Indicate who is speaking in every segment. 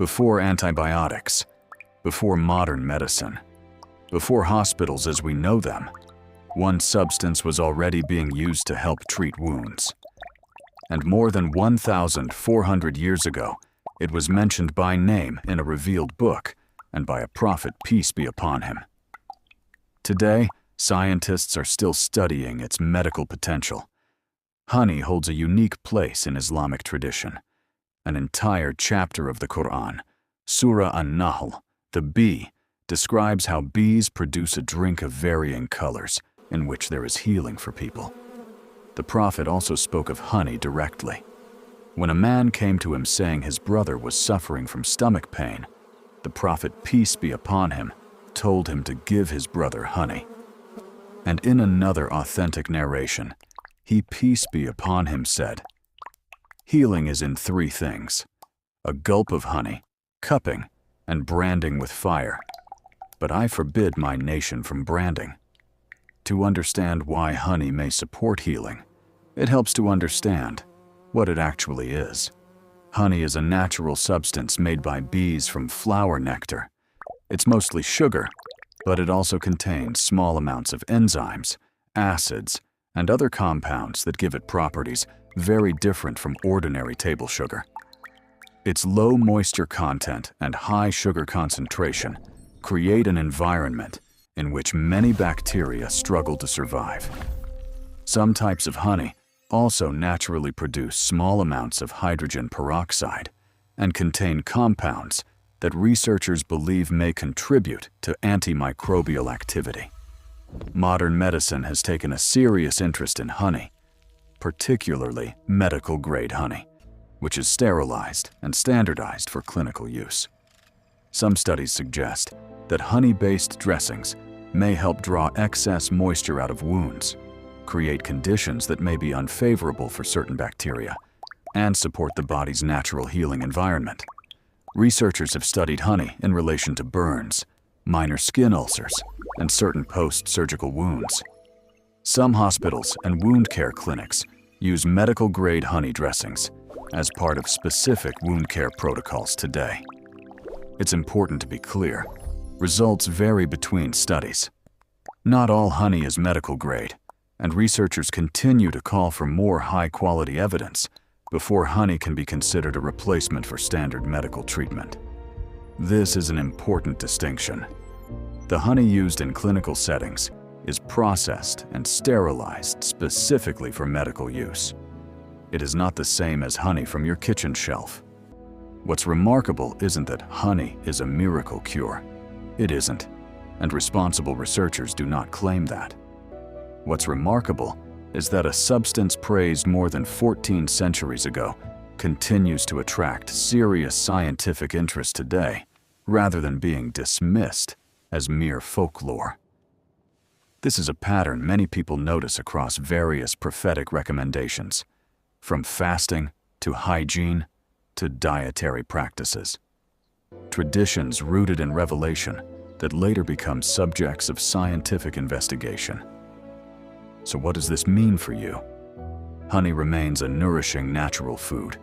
Speaker 1: Before antibiotics, before modern medicine, before hospitals as we know them, one substance was already being used to help treat wounds. And more than 1,400 years ago, it was mentioned by name in a revealed book and by a prophet, peace be upon him. Today, scientists are still studying its medical potential. Honey holds a unique place in Islamic tradition. An entire chapter of the Qur'an, Surah An-Nahl, the bee, describes how bees produce a drink of varying colors in which there is healing for people. The Prophet also spoke of honey directly. When a man came to him saying his brother was suffering from stomach pain, the Prophet, peace be upon him, told him to give his brother honey. And in another authentic narration, he, peace be upon him, said, "Healing is in three things: a gulp of honey, cupping, and branding with fire. But I forbid my nation from branding." To understand why honey may support healing, it helps to understand what it actually is. Honey is a natural substance made by bees from flower nectar. It's mostly sugar, but it also contains small amounts of enzymes, acids, and other compounds that give it properties very different from ordinary table sugar. Its low moisture content and high sugar concentration create an environment in which many bacteria struggle to survive. Some types of honey also naturally produce small amounts of hydrogen peroxide and contain compounds that researchers believe may contribute to antimicrobial activity. Modern medicine has taken a serious interest in honey, particularly medical-grade honey, which is sterilized and standardized for clinical use. Some studies suggest that honey-based dressings may help draw excess moisture out of wounds, create conditions that may be unfavorable for certain bacteria, and support the body's natural healing environment. Researchers have studied honey in relation to burns, minor skin ulcers, and certain post-surgical wounds. Some hospitals and wound care clinics use medical-grade honey dressings as part of specific wound care protocols today. It's important to be clear, results vary between studies. Not all honey is medical grade, and researchers continue to call for more high-quality evidence before honey can be considered a replacement for standard medical treatment. This is an important distinction. The honey used in clinical settings is processed and sterilized specifically for medical use. It is not the same as honey from your kitchen shelf. What's remarkable isn't that honey is a miracle cure. It isn't, and responsible researchers do not claim that. What's remarkable is that a substance praised more than 14 centuries ago continues to attract serious scientific interest today, rather than being dismissed as mere folklore. This is a pattern many people notice across various prophetic recommendations, from fasting to hygiene to dietary practices. Traditions rooted in revelation that later become subjects of scientific investigation. So what does this mean for you? Honey remains a nourishing natural food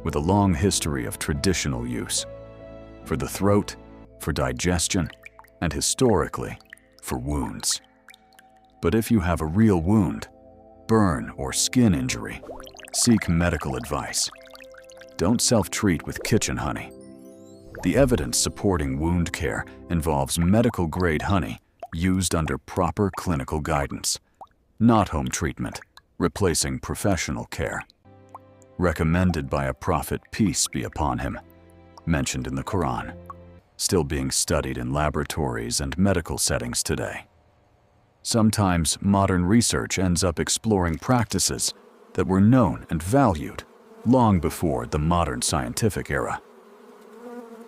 Speaker 1: with a long history of traditional use for the throat, for digestion, and historically, for wounds. But if you have a real wound, burn, or skin injury, seek medical advice. Don't self-treat with kitchen honey. The evidence supporting wound care involves medical-grade honey used under proper clinical guidance, not home treatment, replacing professional care. Recommended by a prophet, peace be upon him, mentioned in the Qur'an, still being studied in laboratories and medical settings today. Sometimes modern research ends up exploring practices that were known and valued long before the modern scientific era.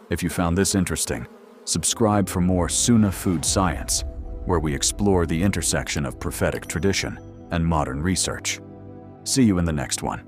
Speaker 1: If you found this interesting, subscribe for more Sunnah Food Science, where we explore the intersection of prophetic tradition and modern research. See you in the next one.